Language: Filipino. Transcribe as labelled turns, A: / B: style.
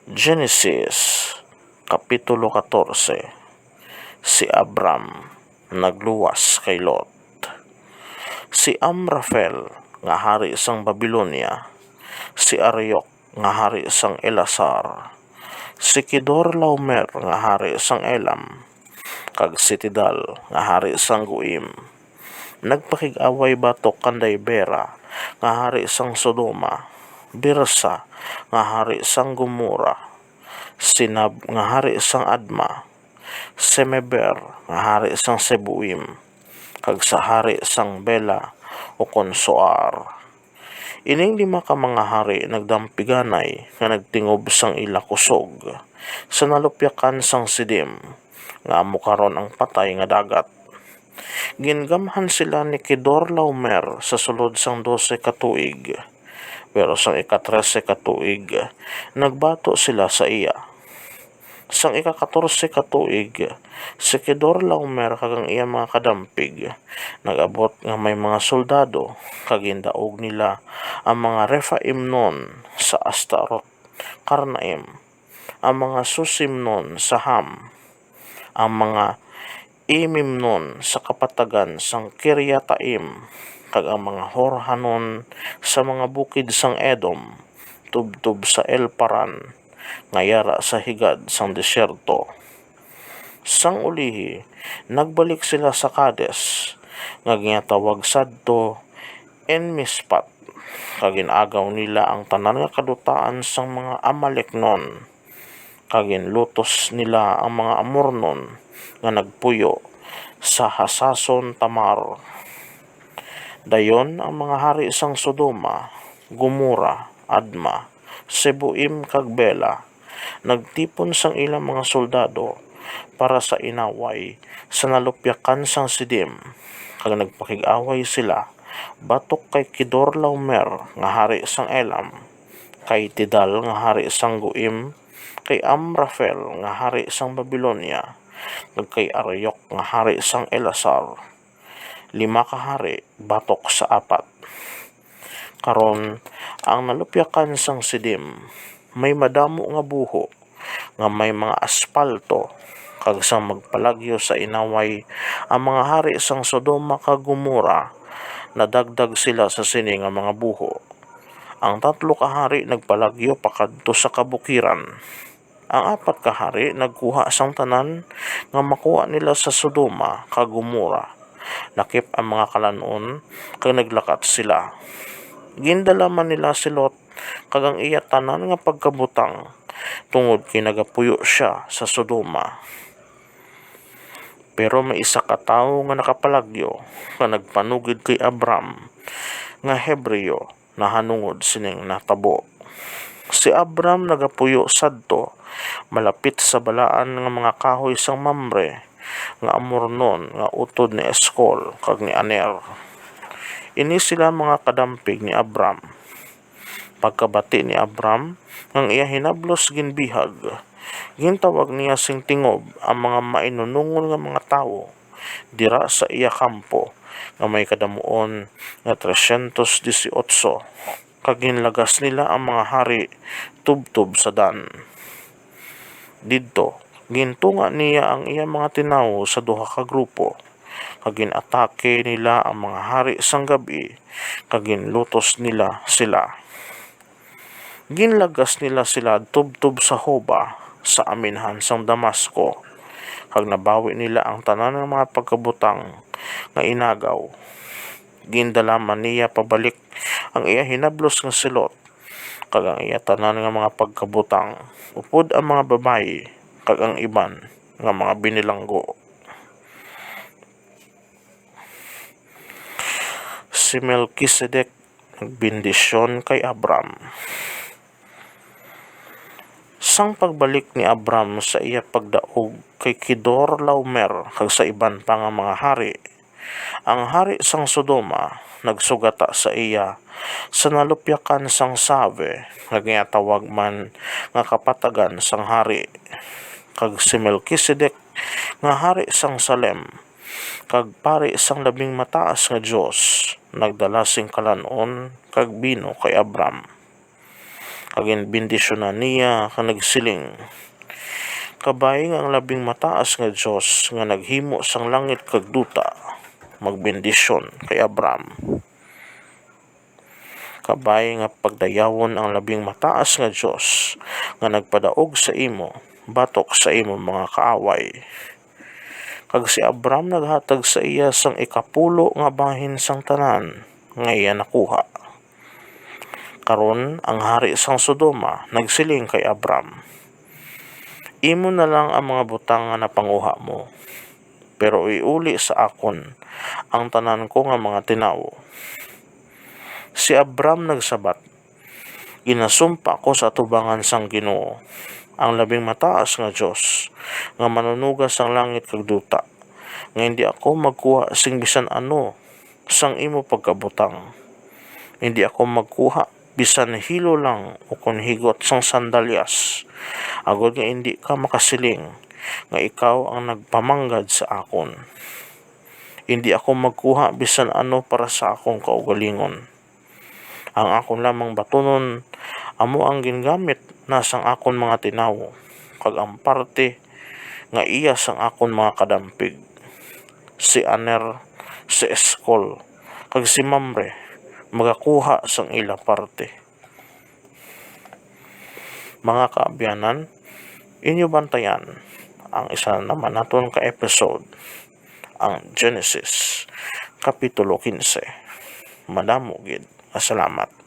A: Genesis Kapitulo 14. Si Abram nagluwas kay Lot. Si Amraphel nga hari sang Babilonia, si Arioch nga hari sang Elasar, si Kedorlaomer nga hari sang Elam, kag si Tidal nga hari sang Goim. Nagpakig-away batok kanday Bera nga hari sang Sodoma, Birsa nga hari sang Gomora, Sinab nga hari sang Adma, Semeber nga hari sang Seboim, kag sa hari sang Bela o Konsoar. Ining lima ka mga hari nagdampiganay nga nagtingob sang ila kusog sa nalupyakan sang Sidim nga amo karon ang patay nga dagat. Gingamhan sila ni Kedorlaomer sa sulod sang 12 ka tuig, pero sang ika-13 ka tuig nagbato sila sa iya. Sang ika-14 ka tuig, si Kedorlaomer kag ang iya mga kadampig nagabot nga may mga soldado kag gindaog nila ang mga Rephaimnon sa Astarot Karnaim, ang mga Susimnon sa Ham, ang mga Imimnon sa kapatagan sang Kiryataim, kag ang mga Horhanon sa mga bukid sang Edom, tubtub sa Elparan, ngayara sa higad sang desyerto. Sang ulihi, nagbalik sila sa Kades, nga ginatawag sadto Enmispat, kag ginagaw nila ang tanan nga kadutaan sang mga Amaleknon, kag ginlutos nila ang mga Amornon nga nagpuyo sa Hasason Tamar. Dayon ang mga hari sang Sodoma, Gomora, Adma, Seboim kag Bela nagtipon sang ilang mga soldado para sa inaway sa nalupyakan sang Sidim, kag nagpakig-away sila batok kay Kedorlaomer nga hari sang Elam, kay Tidal nga hari sang Goim, kay Amraphel nga hari sang Babilonia, kag kay Arioch nga hari sang Elasar. 5 ka hari batok sa 4. Karon ang nalupyakan sang Sidim may madamo nga buho nga may mga aspalto, kag sang magpalagyo sa inaway ang mga hari sang Sodoma kag Gomora, nadagdag sila sa sini nga mga buho. Ang 3 ka hari nagpalagyo pakadto sa kabukiran. Ang 4 ka hari nagkuha sang tanan nga makuha nila sa Sodoma kag Gomora. Nakip ang mga kalanon kag naglakat sila. Gindala man nila si Lot kag ang iya tanan nga pagkabutang, tungod kay nagapuyo siya sa Sodoma. Pero may isa ka tawo nga nakapalagyo nga nagpanugid kay Abram nga Hebreo na hanungod sining natabo. Si Abram nagapuyo sadto malapit sa balaan nga mga kahoy sang Mamre nga Amornon nga utod ni Eskol kag ni Aner. Ini sila mga kadampig ni Abram. Pagkabati ni Abram ang iya hinablos ginbihag, gintawag niya sing tingob ang mga mainunungol nga mga tawo dira sa iya kampo nga may kadamuon nga 318, kag ginlagas nila ang mga hari tubtub sa Dan. Didto gintunga niya ang iya mga tinawo sa 2 ka grupo, kag ginatake nila ang mga hari sang gabi, kag ginlutos nila sila. Ginlagas nila sila tubtub sa Hoba sa aminhan sang Damasco, kag nabawi nila ang tanan ng mga pagkabutang nga inagaw. Gindala man niya pabalik ang iya hinablos nga si Lot, kag ang iya tanan nga mga pagkabutang, upod ang mga babayi kag ang iban nga mga binilanggo. Si Melkisedek nagbindisyon kay Abram. Sang pagbalik ni Abram sa iya pagdaog kay Kedorlaomer kag sa iban pa nga mga hari, ang hari sang Sodoma nagsugata sa iya sa nalupyakan sang Save nga ginatawag man nga kapatagan sang hari. Kag si Melkisedek nga hari sang Salem kag pari sang labing mataas nga Dios nagdala sing kalanon kag bino kay Abram. Agin bendisyonan niya ka nagsiling, kabay nga ang labing mataas nga Dios nga naghimo sang langit kag duta magbendisyon kay Abram. Kabay nga pagdayawon ang labing mataas nga Dios nga nagpadaog sa imo batok sa imo mga kaaway. Kag si Abram naghatag sa iya sang 10 nga bahin sang tanan nga iya nakuha. Karon ang hari sang Sodoma nagsiling kay Abram, imo na lang ang mga butang nga napanguha mo, pero iuli sa akon ang tanan ko nga mga tinawo. Si Abram nagsabat, ginasumpa ko sa atubangan sang Ginoo, ang labing mataas nga Dios nga manunugas ang langit kag duta, nga hindi ako magkuha sing bisan ano sang imo pagkabutang. Hindi ako magkuha bisan hilo lang o kun higot sang sandalyas, agod nga hindi ka makasiling nga ikaw ang nagpamanggad sa akon. Hindi ako magkuha bisan ano para sa akong kaugalingon. Ang akon lamang batunon amo ang gingamit na sang akon mga tinawo, kag ang parte nga iya sang akon mga kadampig, si Aner, si Eskol, kag si Mamre magakuha sang ila parte. Mga kaabyanan, inyo bantayan ang isa naman naton ka episode, ang Genesis Kapitulo 15. Madamo gid. Salamat.